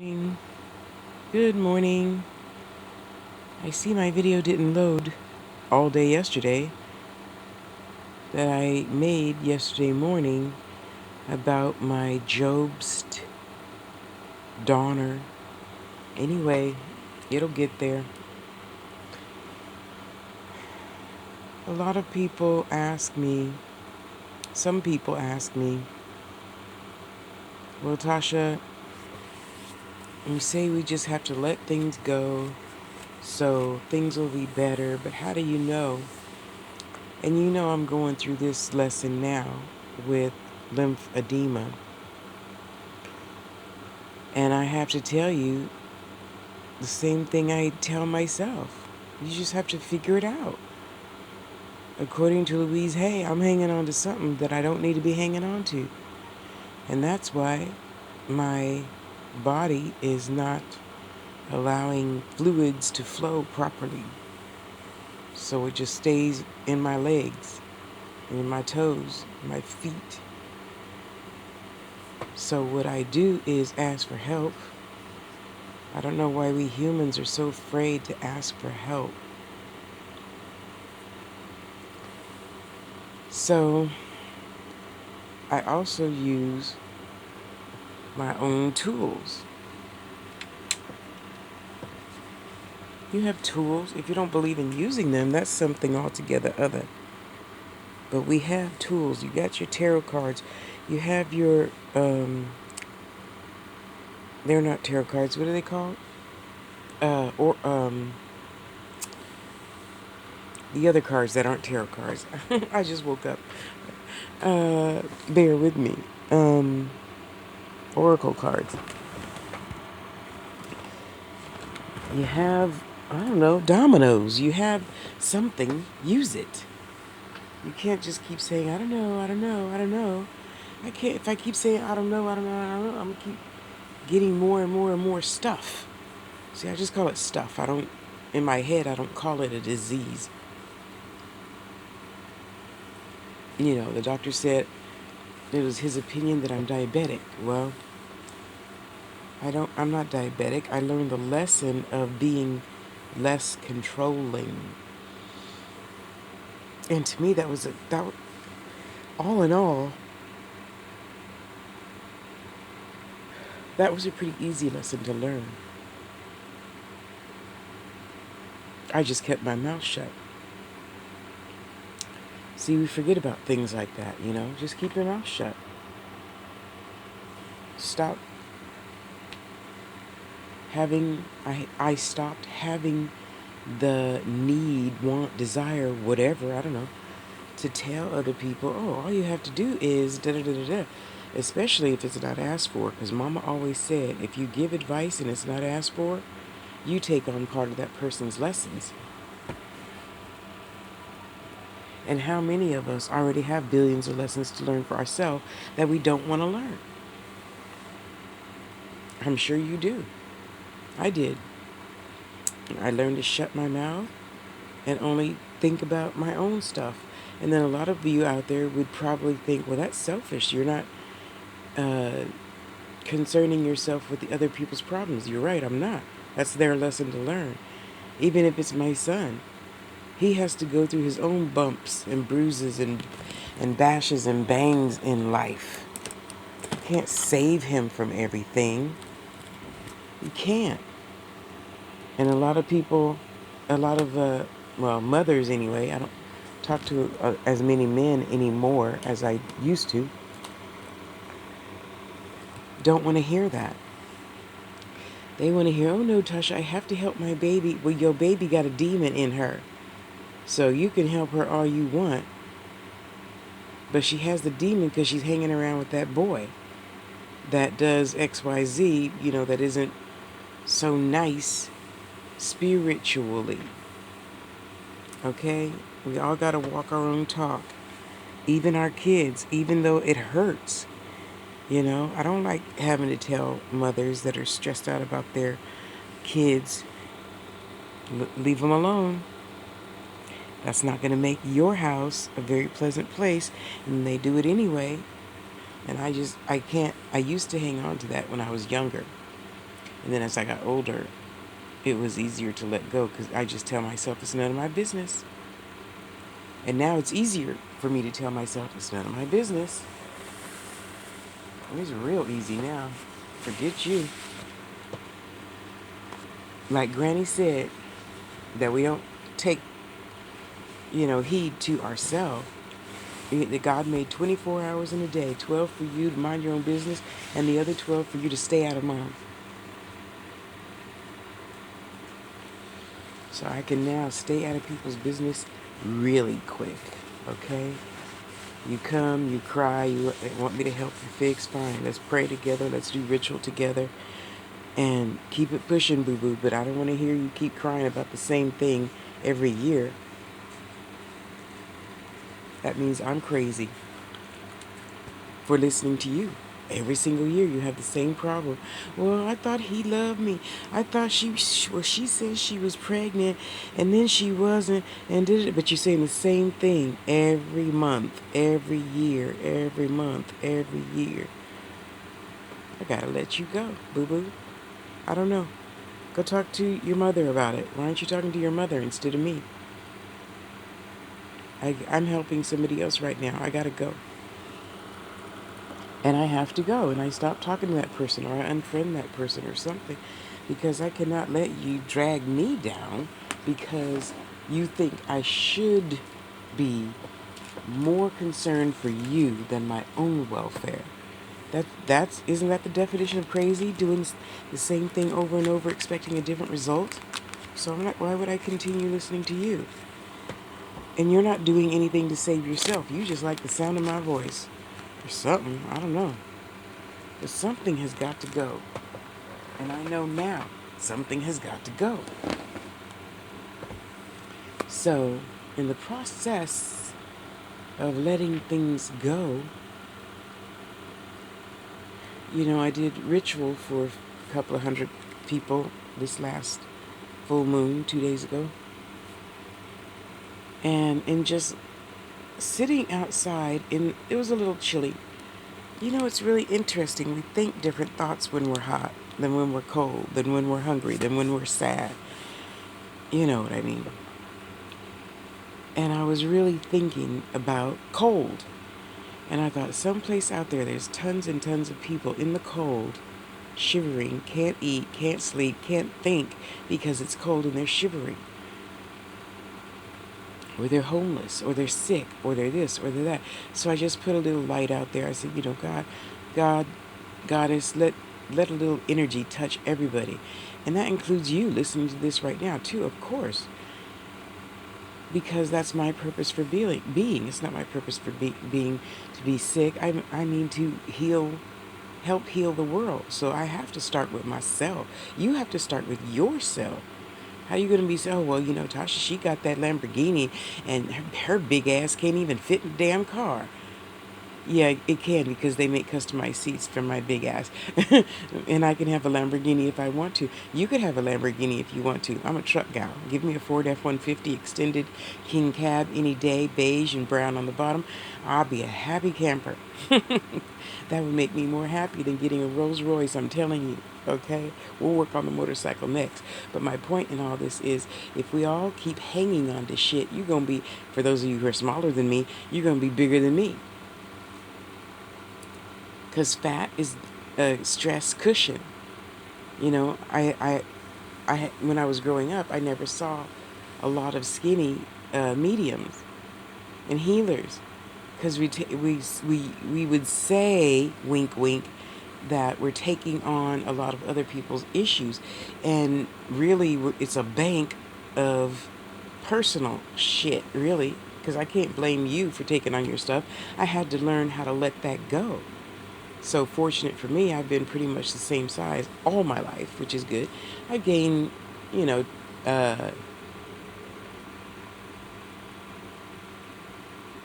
Morning. Good morning. I see my video didn't load all day yesterday that I made yesterday morning about my Jobst Donner. Anyway, it'll get there. A lot of people ask me, some people ask me, well, Tasha, you say we just have to let things go so things will be better, but how do you know? And you know I'm going through this lesson now with lymphedema. And I have to tell you the same thing I tell myself. You just have to figure it out. According to Louise Hay, I'm hanging on to something that I don't need to be hanging on to. And that's why my body is not allowing fluids to flow properly. So it just stays in my legs, in my toes, my feet. So what I do is ask for help. I don't know why we humans are so afraid to ask for help. So I also use my own tools. You have tools. If you don't believe in using them, that's something altogether other. But we have tools. You got your tarot cards. You have your, they're not tarot cards. What are they called? The other cards that aren't tarot cards. I just woke up. Bear with me. Oracle cards. You have, I don't know, dominoes. You have something. Use it. You can't just keep saying, I don't know, I don't know, I don't know. I can't, if I keep saying, I don't know, I don't know, I don't know, I'm going to keep getting more and more and more stuff. See, I just call it stuff. In my head, I don't call it a disease. You know, the doctor said it was his opinion that I'm diabetic. Well, I'm not diabetic. I learned the lesson of being less controlling. And to me, all in all, that was a pretty easy lesson to learn. I just kept my mouth shut. See, we forget about things like that, you know? Just keep your mouth shut. Stop having, I stopped having the need, want, desire, whatever, I don't know, to tell other people, oh, all you have to do is da da da da da. Especially if it's not asked for, because Mama always said, if you give advice and it's not asked for, you take on part of that person's lessons. And how many of us already have billions of lessons to learn for ourselves that we don't want to learn? I'm sure you do. I did. I learned to shut my mouth and only think about my own stuff. And then a lot of you out there would probably think, well, that's selfish. You're not concerning yourself with the other people's problems. You're right, I'm not. That's their lesson to learn. Even if it's my son, he has to go through his own bumps and bruises and bashes and bangs in life. You can't save him from everything. You can't. And a lot of people, mothers anyway, I don't talk to as many men anymore as I used to, don't want to hear that. They want to hear, oh no, Tasha, I have to help my baby. Well, your baby got a demon in her. So you can help her all you want. But she has the demon because she's hanging around with that boy that does XYZ, that isn't so nice spiritually. Okay? We all got to walk our own talk. Even our kids, even though it hurts. I don't like having to tell mothers that are stressed out about their kids, leave them alone. That's not going to make your house a very pleasant place, and they do it anyway. And I used to hang on to that when I was younger. And then as I got older, it was easier to let go because I just tell myself it's none of my business. And now it's easier for me to tell myself it's none of my business. It's real easy now. Forget you. Like Granny said, that we don't take, heed to ourselves. That God made 24 hours in a day, 12 for you to mind your own business, and the other 12 for you to stay out of mine. So I can now stay out of people's business really quick, okay? You come, you cry, you want me to help you fix, fine. Let's pray together, let's do ritual together, and keep it pushing, boo-boo. But I don't want to hear you keep crying about the same thing every year. That means I'm crazy for listening to you. Every single year you have the same problem. Well, I thought he loved me. I thought she said she was pregnant and then she wasn't and did it. But you're saying the same thing every month, every year, every month, every year. I gotta let you go, boo-boo. I don't know. Go talk to your mother about it. Why aren't you talking to your mother instead of me? I'm helping somebody else right now. I gotta go. And I have to go, and I stop talking to that person, or I unfriend that person or something, because I cannot let you drag me down because you think I should be more concerned for you than my own welfare. That's isn't that the definition of crazy? Doing the same thing over and over, expecting a different result. So I'm not. Why would I continue listening to you? And you're not doing anything to save yourself. You just like the sound of my voice, or something. I don't know. But something has got to go. And I know now something has got to go. So, in the process of letting things go, I did ritual for a couple of hundred people this last full moon 2 days ago. And in just sitting outside, it was a little chilly. It's really interesting. We think different thoughts when we're hot, than when we're cold, than when we're hungry, than when we're sad. You know what I mean. And I was really thinking about cold. And I thought, someplace out there's tons and tons of people in the cold, shivering, can't eat, can't sleep, can't think because it's cold and they're shivering. Or they're homeless, or they're sick, or they're this, or they're that. So I just put a little light out there. I said, God, Goddess, let a little energy touch everybody. And that includes you listening to this right now, too, of course. Because that's my purpose for being. It's not my purpose for being to be sick. I mean to help heal the world. So I have to start with myself. You have to start with yourself. How you going to be saying, oh, well, Tasha, she got that Lamborghini and her big ass can't even fit in the damn car. Yeah, it can because they make customized seats for my big ass. And I can have a Lamborghini if I want to. You could have a Lamborghini if you want to. I'm a truck gal. Give me a Ford F-150 extended king cab any day, beige and brown on the bottom. I'll be a happy camper. That would make me more happy than getting a Rolls Royce, I'm telling you. Okay? We'll work on the motorcycle next. But my point in all this is, if we all keep hanging on to shit, you're going to be, for those of you who are smaller than me, you're going to be bigger than me. Because fat is a stress cushion. I when I was growing up, I never saw a lot of skinny mediums and healers, because we would say, wink wink, that we're taking on a lot of other people's issues, and really it's a bank of personal shit, really, because I can't blame you for taking on your stuff. I had to learn how to let that go. So fortunate for me, I've been pretty much the same size all my life, which is good. I gained, uh,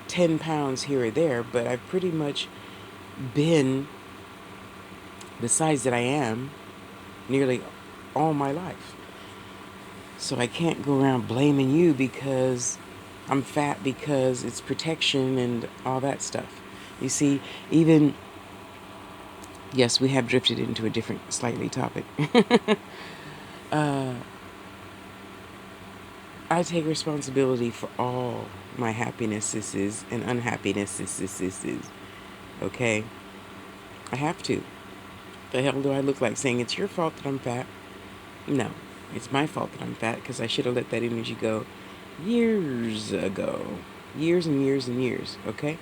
10 pounds here or there, but I've pretty much been the size that I am nearly all my life. So I can't go around blaming you because I'm fat, because it's protection and all that stuff. You see, even Yes, we have drifted into a different, slightly topic. uh, I take responsibility for all my happinesses and unhappinesses. Okay? I have to. The hell do I look like saying it's your fault that I'm fat? No. It's my fault that I'm fat because I should have let that energy go years ago. Years and years and years. Okay?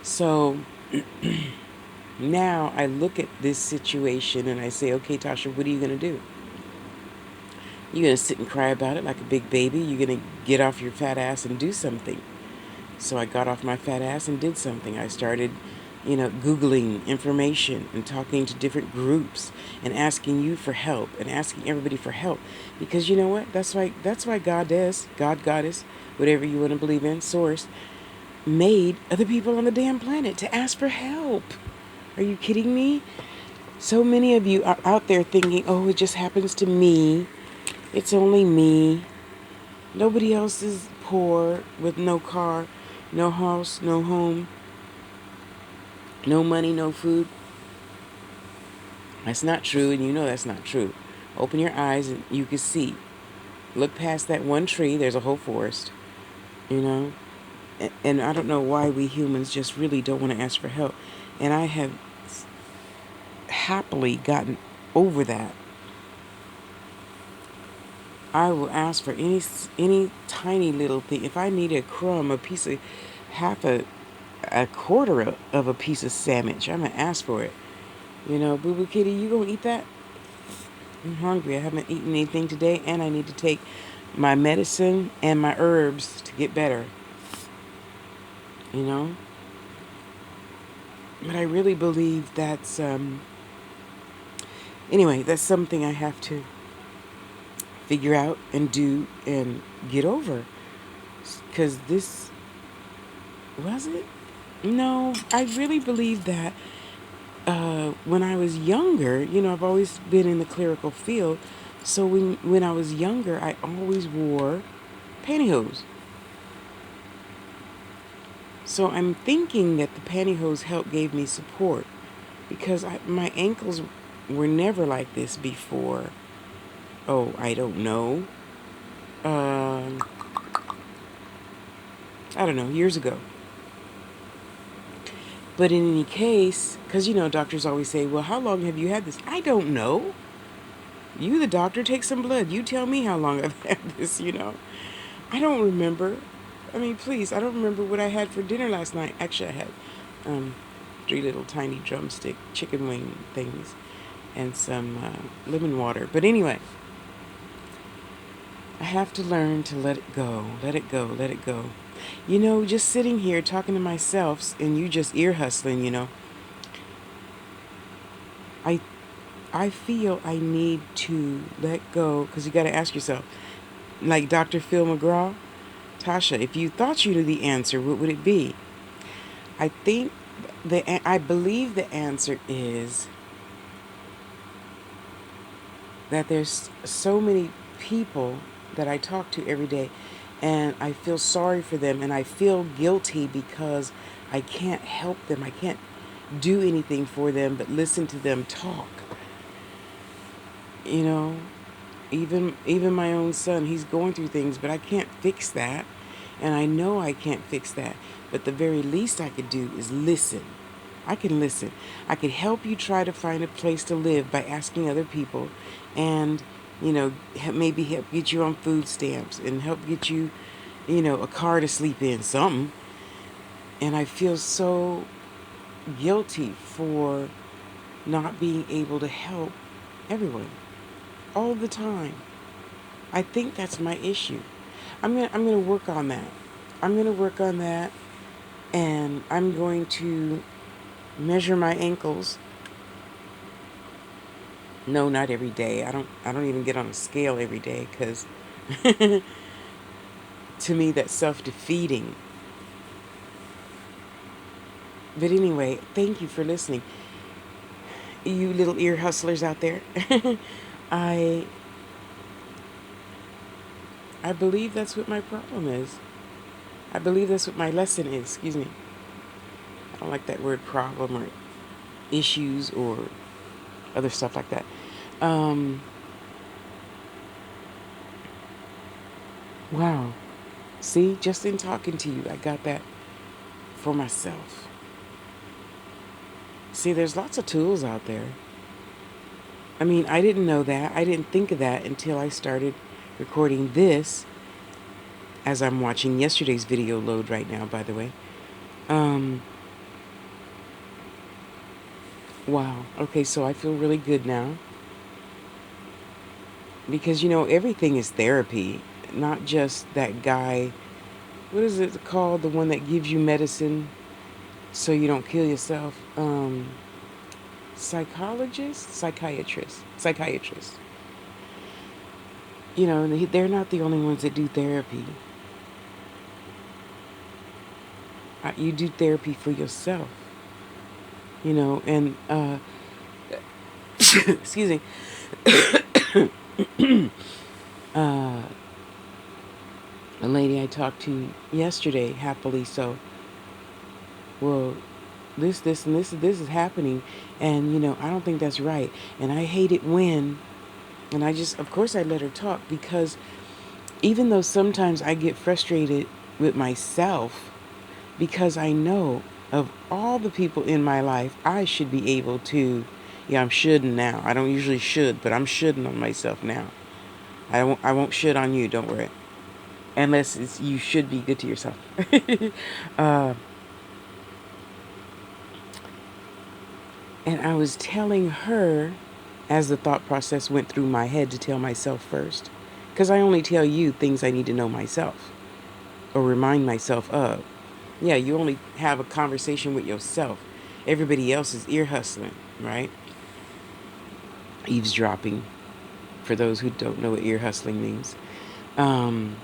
So now I look at this situation and I say, okay, Tasha, what are you going to do? You're going to sit and cry about it like a big baby? You're going to get off your fat ass and do something? So I got off my fat ass and did something. I started, Googling information and talking to different groups and asking you for help and asking everybody for help. Because you know what? That's why God, Goddess, whatever you want to believe in, Source, made other people on the damn planet to ask for help. Are you kidding me? So many of you are out there thinking, oh, it just happens to me. It's only me. Nobody else is poor with no car, no house, no home, no money, no food. That's not true, and you know that's not true. Open your eyes and you can see. Look past that one tree, there's a whole forest, you know? And I don't know why we humans just really don't want to ask for help. And I have happily gotten over that. I will ask for any tiny little thing. If I need a crumb, a piece of a quarter of a piece of sandwich, I'm gonna ask for it. Boo Boo Kitty, you gonna eat that? I'm hungry. I haven't eaten anything today, and I need to take my medicine and my herbs to get better. You know? But I really believe that's, anyway, that's something I have to figure out and do and get over. Because this, was it? No, I really believe that when I was younger, I've always been in the clerical field. So when I was younger, I always wore pantyhose. So I'm thinking that the pantyhose gave me support because my ankles were never like this before. Oh, I don't know. Uh, I don't know, years ago. But in any case, because doctors always say, well, how long have you had this? I don't know. You, the doctor, take some blood. You tell me how long I've had this. I don't remember. I mean, please, I don't remember what I had for dinner last night. Actually, I had 3 little tiny drumstick chicken wing things and some lemon water. But anyway, I have to learn to let it go, let it go, let it go. Just sitting here talking to myself and you just ear hustling, I I feel I need to let go because you got to ask yourself, like Dr. Phil McGraw, Tasha, if you thought you knew the answer, what would it be? I think I believe the answer is that there's so many people that I talk to every day and I feel sorry for them and I feel guilty because I can't help them. I can't do anything for them but listen to them talk. You know, even my own son, he's going through things, but I can't fix that. And I know I can't fix that. But the very least I could do is listen. I can listen. I could help you try to find a place to live by asking other people and, maybe help get you on food stamps and help get you, a car to sleep in, something. And I feel so guilty for not being able to help everyone all the time. I think that's my issue. I'm gonna work on that. I'm gonna work on that, and I'm going to measure my ankles. No, not every day. I don't even get on a scale every day because to me that's self-defeating. But anyway, thank you for listening. You little ear hustlers out there. I I believe that's what my problem is. I believe that's what my lesson is. Excuse me. I don't like that word problem or issues or other stuff like that. Um, wow. See, just in talking to you, I got that for myself. See, there's lots of tools out there. I mean, I didn't know that. I didn't think of that until I started recording this as I'm watching yesterday's video load right now, by the way. Um, wow. Okay, so I feel really good now. Because, everything is therapy, not just that guy. What is it called? The one that gives you medicine so you don't kill yourself? Psychologist? Psychiatrist. They're not the only ones that do therapy. You do therapy for yourself, and, excuse me, uh, a lady I talked to yesterday, happily so, well, this is happening, and, I don't think that's right, and I hate it when, and of course I let her talk, because even though sometimes I get frustrated with myself, because I know of all the people in my life, I should be able to, yeah, I'm shoulding now. I don't usually should, but I'm shoulding on myself now. I won't should on you, don't worry. Unless you should be good to yourself. uh, and I was telling her, as the thought process went through my head, to tell myself first. Because I only tell you things I need to know myself or remind myself of. Yeah, you only have a conversation with yourself. Everybody else is ear hustling, right? Eavesdropping, for those who don't know what ear hustling means. Um,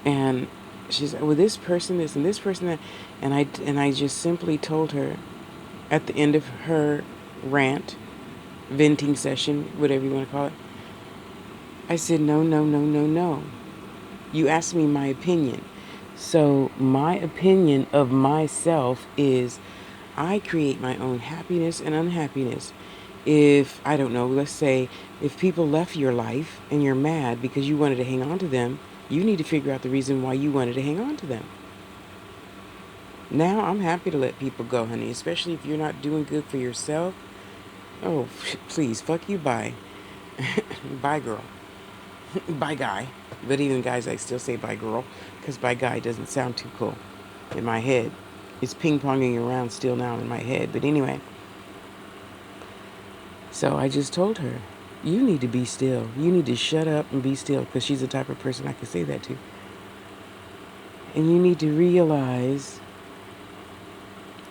and she's, well, this person, this, and this person, that. And I just simply told her at the end of her rant, venting session, whatever you want to call it, I said, no, no, no, no, no. You asked me my opinion. So my opinion of myself is I create my own happiness and unhappiness. If, I don't know, let's say if people left your life and you're mad because you wanted to hang on to them, you need to figure out the reason why you wanted to hang on to them. Now I'm happy to let people go, honey, especially if you're not doing good for yourself. Oh, please, fuck you, bye. Bye, girl. Bye, guy. But even guys, I still say bye, girl, because bye, guy doesn't sound too cool in my head. It's ping-ponging around still now in my head. But anyway, so I just told her, you need to be still. You need to shut up and be still, because she's the type of person I can say that to. And you need to realize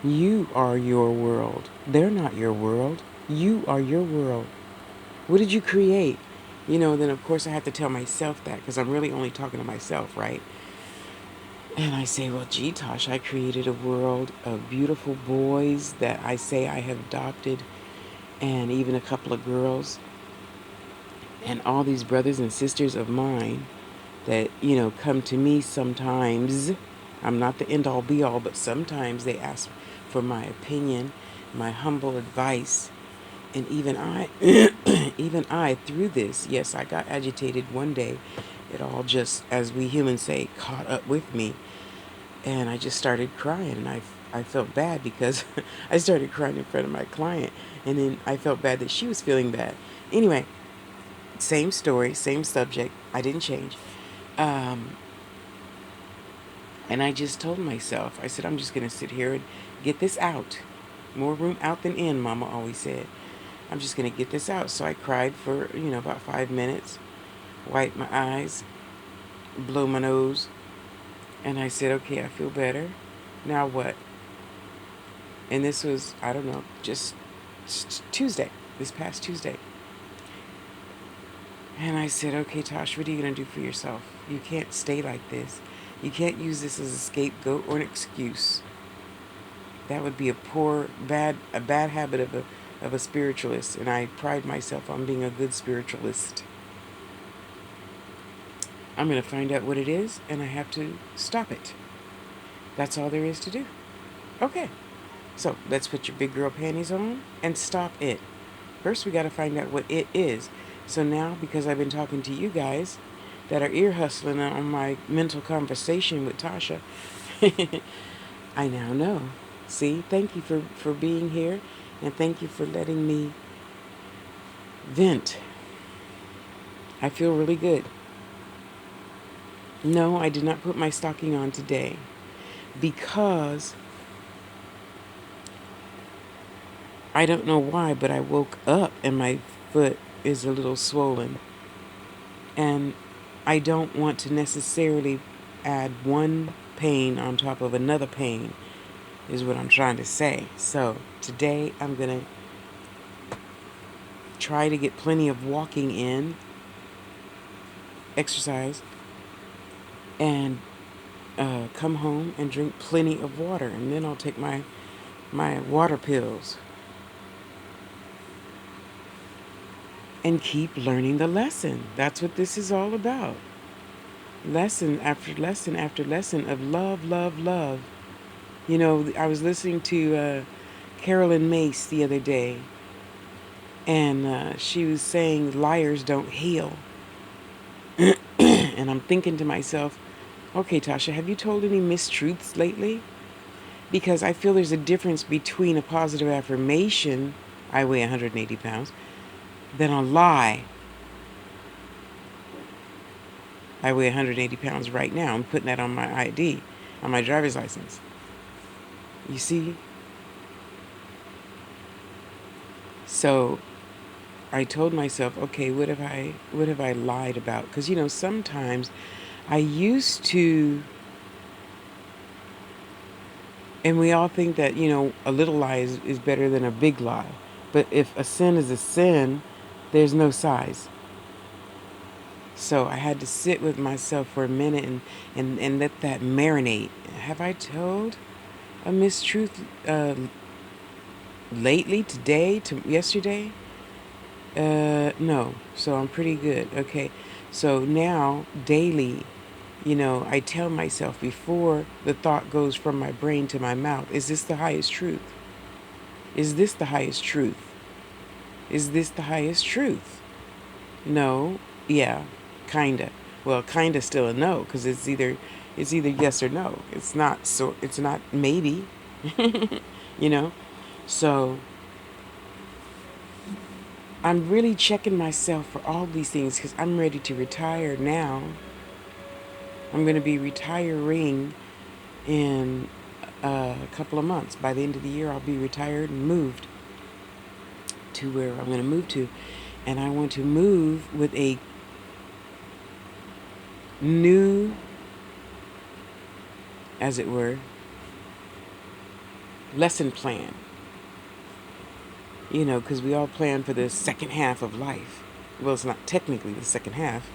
you are your world. They're not your world. You are your world. What did you create? Then of course I have to tell myself that, because I'm really only talking to myself, right? And I say, well, gee, Tasha, I created a world of beautiful boys that I say I have adopted, and even a couple of girls, and all these brothers and sisters of mine that, come to me sometimes. I'm not the end all be all, but sometimes they ask for my opinion, my humble advice. And even I, even I, through this, yes, I got agitated one day. It all just, as we humans say, caught up with me. And I just started crying. And I felt bad because I started crying in front of my client. And then I felt bad that she was feeling bad. Anyway, same story, same subject. I didn't change. Um, and I just told myself, I said, I'm just going to sit here and get this out. More room out than in, Mama always said. I'm just going to get this out. So I cried for, about 5 minutes, wiped my eyes, blow my nose, and I said, okay, I feel better. Now what? And this was, I don't know, just Tuesday, this past Tuesday. And I said, okay, Tosh, what are you going to do for yourself? You can't stay like this. You can't use this as a scapegoat or an excuse. That would be a bad habit of a spiritualist. And I pride myself on being a good spiritualist. I'm going to find out what it is, and I have to stop it. That's all there is to do. Okay. So let's put your big girl panties on and stop it. First, we got to find out what it is. So now, because I've been talking to you guys that are ear hustling on my mental conversation with Tasha, I now know. See, thank you for being here, and thank you for letting me vent. I feel really good. No, I did not put my stocking on today because I don't know why, but I woke up and my foot is a little swollen. And I don't want to necessarily add one pain on top of another pain, is what I'm trying to say. So today I'm going to try to get plenty of walking in, exercise, and come home and drink plenty of water. And then I'll take my water pills and keep learning the lesson. That's what this is all about. Lesson after lesson after lesson of love, love, love. You know, I was listening to Carolyn Mace the other day, and she was saying liars don't heal. And I'm thinking to myself, okay, Tasha, have you told any mistruths lately? Because I feel there's a difference between a positive affirmation, I weigh 180 pounds, than a lie. I weigh 180 pounds right now. I'm putting that on my ID, on my driver's license. You see? So I told myself, okay, what have I lied about? Because, you know, sometimes I used to, and we all think that, you know, a little lie is better than a big lie. But if a sin is a sin, there's no size. So I had to sit with myself for a minute and let that marinate. Have I told a mistruth lately, today, yesterday? No. So I'm pretty good. Okay. So now, daily, you know, I tell myself before the thought goes from my brain to my mouth, is this the highest truth? Is this the highest truth? Is this the highest truth? No. Yeah. Kinda. Well, kinda still a no, because it's either yes or no. It's not maybe. You know? So I'm really checking myself for all these things because I'm ready to retire now. I'm going to be retiring in a couple of months. By the end of the year, I'll be retired and moved to where I'm going to move to. And I want to move with a new, as it were, lesson plan. You know, because we all plan for the second half of life. Well, it's not technically the second half.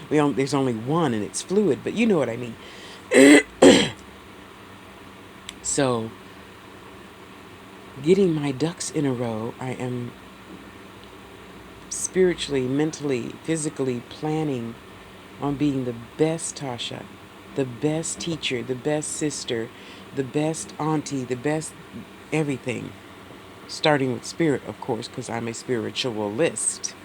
There's only one and it's fluid, but you know what I mean. So, getting my ducks in a row, I am spiritually, mentally, physically planning on being the best Tasha, the best teacher, the best sister, the best auntie, the best everything. Starting with spirit, of course, because I'm a spiritualist.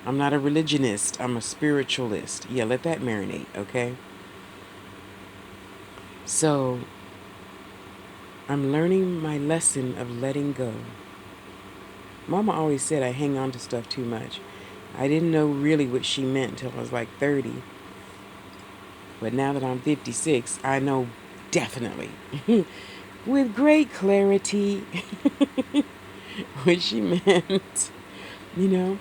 I'm not a religionist. I'm a spiritualist. Yeah, let that marinate, okay? So, I'm learning my lesson of letting go. Mama always said I hang on to stuff too much. I didn't know really what she meant until I was like 30. But now that I'm 56, I know definitely, with great clarity, what she meant, you know?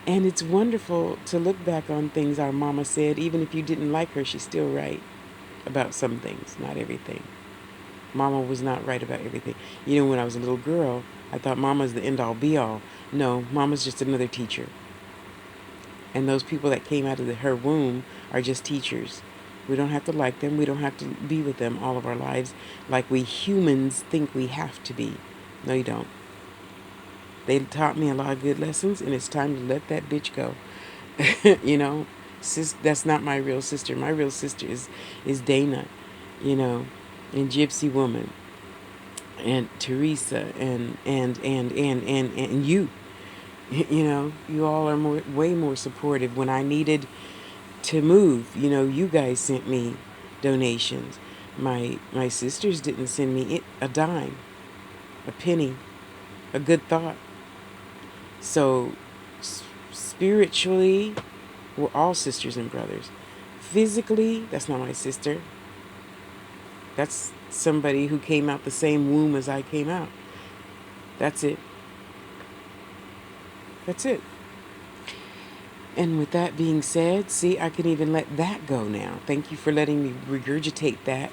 And it's wonderful to look back on things our mama said. Even if you didn't like her, she's still right about some things, not everything. Mama was not right about everything. You know, when I was a little girl, I thought Mama's the end-all, be-all. No, Mama's just another teacher. And those people that came out of her womb are just teachers. We don't have to like them. We don't have to be with them all of our lives like we humans think we have to be. No, you don't. They taught me a lot of good lessons, and it's time to let that bitch go. You know, that's not my real sister. My real sister is Dana, you know, and Gypsy Woman. and Teresa and you. You know, you all are way more supportive. When I needed to move, you know, you guys sent me donations. My sisters didn't send me a dime, a penny, a good thought. So spiritually, we're all sisters and brothers. Physically, that's not my sister. That's somebody who came out the same womb as I came out. That's it. That's it. And with that being said, see, I can even let that go now. Thank you for letting me regurgitate that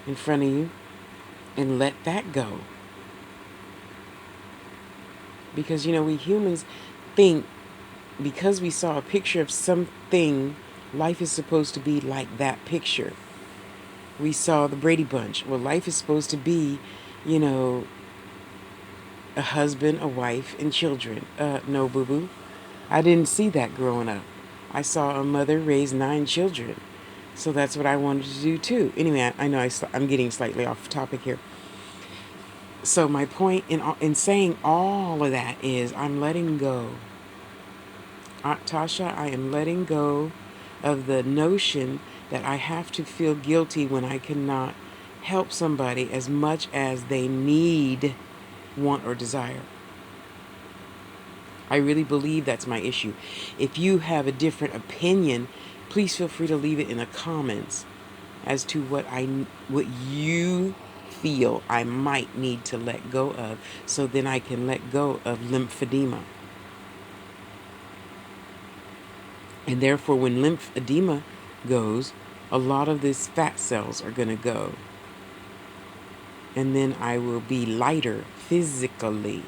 in front of you and let that go. Because, you know, we humans think because we saw a picture of something, life is supposed to be like that picture. We saw the Brady Bunch. Well, life is supposed to be, you know, a husband, a wife, and children. No, boo-boo. I didn't see that growing up. I saw a mother raise 9 children. So that's what I wanted to do too. Anyway, I know I'm getting slightly off topic here. So my point in saying all of that is I'm letting go. Aunt Tasha, I am letting go of the notion that I have to feel guilty when I cannot help somebody as much as they need, want, or desire. I really believe that's my issue. If you have a different opinion, please feel free to leave it in the comments as to what you feel I might need to let go of, so then I can let go of lymphedema. And therefore, when lymphedema goes, a lot of these fat cells are going to go. And then I will be lighter physically.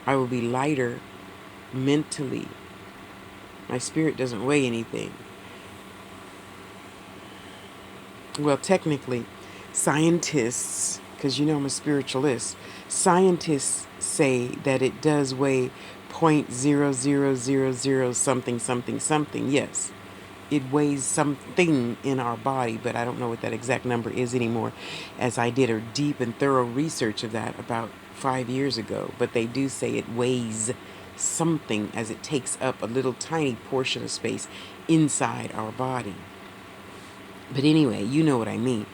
I will be lighter mentally. My spirit doesn't weigh anything. Well, technically, scientists, because you know I'm a spiritualist, scientists say that it does weigh 0.0000 something something something. Yes, it weighs something in our body, but I don't know what that exact number is anymore, as I did a deep and thorough research of that about 5 years ago. But they do say it weighs something, as it takes up a little tiny portion of space inside our body. But anyway, you know what I mean.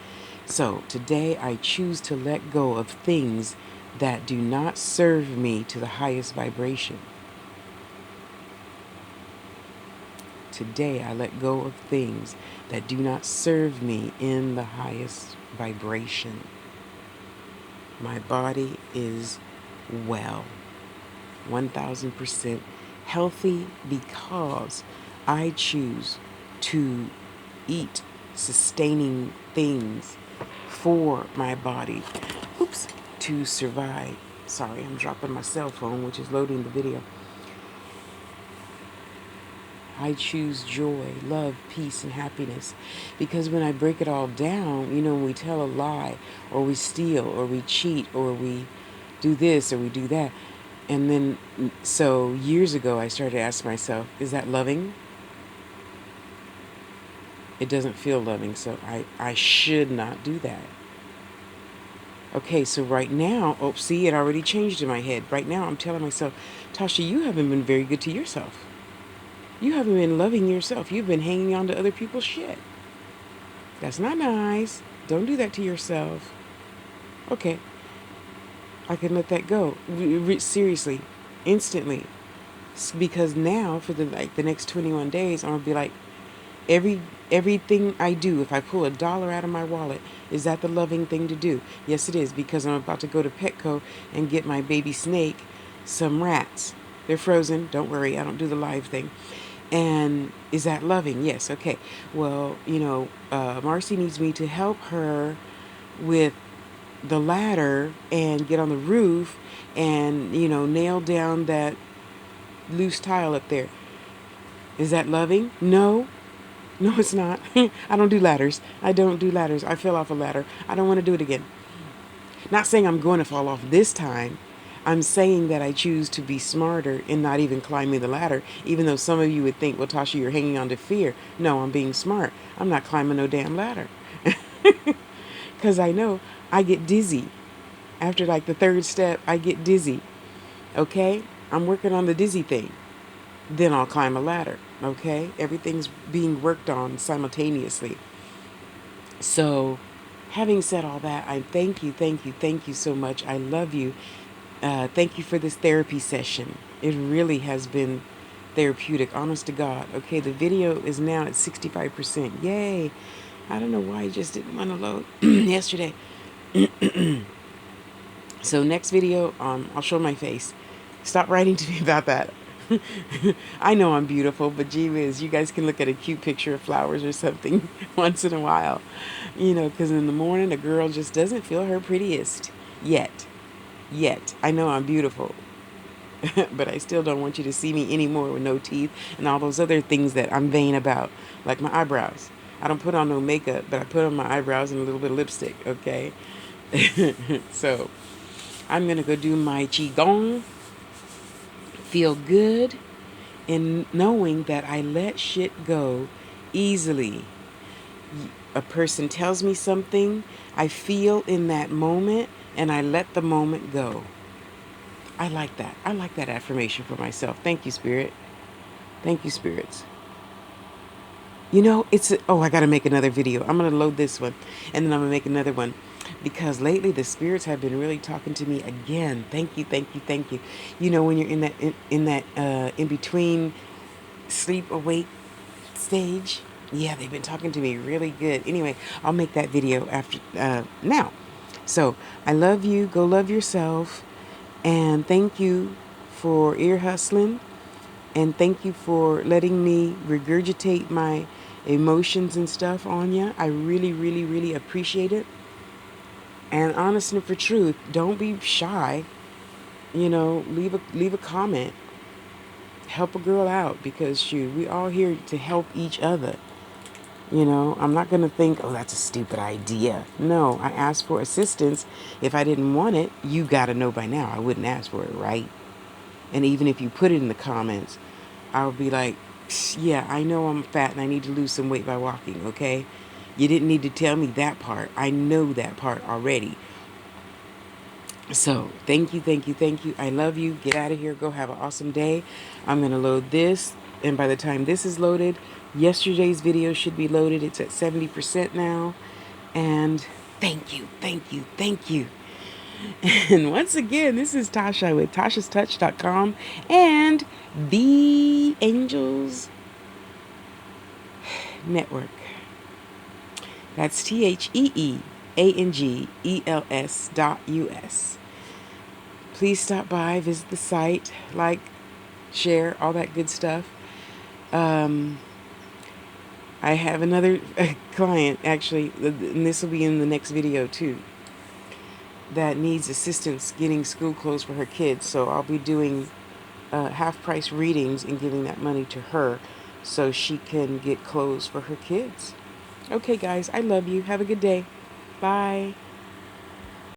So today I choose to let go of things that do not serve me to the highest vibration. Today I let go of things that do not serve me in the highest vibration. My body is well, 1000% healthy, because I choose to eat sustaining things for my body. To survive. Sorry, I'm dropping my cell phone, which is loading the video. I choose joy, love, peace, and happiness. Because when I break it all down, you know, when we tell a lie, or we steal, or we cheat, or we do this, or we do that. And then, so years ago, I started to ask myself, is that loving? It doesn't feel loving, so I should not do that. Okay, so right now, see, it already changed in my head. Right now, I'm telling myself, Tasha, you haven't been very good to yourself. You haven't been loving yourself. You've been hanging on to other people's shit. That's not nice. Don't do that to yourself. Okay, I can let that go. Seriously, instantly. Because now, for the next 21 days, I'm going to be like, everything I do, if I pull $1 out of my wallet, is that the loving thing to do? Yes, it is, because I'm about to go to Petco and get my baby snake some rats. They're frozen. Don't worry, I don't do the live thing. And is that loving? Yes. Okay. Well, you know, Marcy needs me to help her with the ladder and get on the roof and, you know, nail down that loose tile up there. Is that loving? No. No, it's not. I don't do ladders. I don't do ladders. I fell off a ladder. I don't want to do it again. Not saying I'm going to fall off this time. I'm saying that I choose to be smarter and not even climbing the ladder, even though some of you would think, well, Tasha, you're hanging on to fear. No, I'm being smart. I'm not climbing no damn ladder. Because I know I get dizzy. After like the third step, I get dizzy. Okay? I'm working on the dizzy thing. Then I'll climb a ladder. Okay? Everything's being worked on simultaneously. So, having said all that, I thank you so much. I love you. Thank you for this therapy session. It really has been therapeutic, honest to God. Okay, the video is now at 65%. Yay. I don't know why I just didn't want to load yesterday. So next video, I'll show my face. Stop writing to me about that. I know I'm beautiful, but gee whiz, you guys can look at a cute picture of flowers or something once in a while. You know, because in the morning, a girl just doesn't feel her prettiest yet. Yet. I know I'm beautiful, but I still don't want you to see me anymore with no teeth and all those other things that I'm vain about, like my eyebrows. I don't put on no makeup, but I put on my eyebrows and a little bit of lipstick, okay? So, I'm going to go do my Qigong, feel good, and knowing that I let shit go easily. A person tells me something, I feel in that moment, and I let the moment go. I like that. I like that affirmation for myself. Thank you, Spirit. Thank you, spirits. You know, I got to make another video. I'm going to load this one and then I'm going to make another one because lately the spirits have been really talking to me again. Thank you, thank you, thank you. You know, when you're in that in between sleep awake stage, yeah, they've been talking to me really good. Anyway, I'll make that video after now. So, I love you. Go love yourself. And thank you for ear hustling. And thank you for letting me regurgitate my emotions and stuff on you. I really, really, really appreciate it. And honest and for truth, don't be shy. You know, leave a comment. Help a girl out because shoot, we all here to help each other. You know, I'm not going to think, oh, that's a stupid idea. No, I asked for assistance. If I didn't want it, you got to know by now I wouldn't ask for it, right? And even if you put it in the comments, I'll be like, yeah, I know I'm fat and I need to lose some weight by walking, okay? You didn't need to tell me that part. I know that part already. So, thank you, thank you, thank you. I love you. Get out of here. Go have an awesome day. I'm going to load this. And by the time this is loaded, yesterday's video should be loaded. It's at 70% now. And thank you, thank you, thank you. And once again, this is Tasha with tashaspeaks.com and the Angels Network. That's TheeAngels.us. Please stop by, visit the site, like, share, all that good stuff. I have another client, actually, and this will be in the next video too, that needs assistance getting school clothes for her kids. So I'll be doing half-price readings and giving that money to her so she can get clothes for her kids. Okay, guys, I love you. Have a good day. Bye.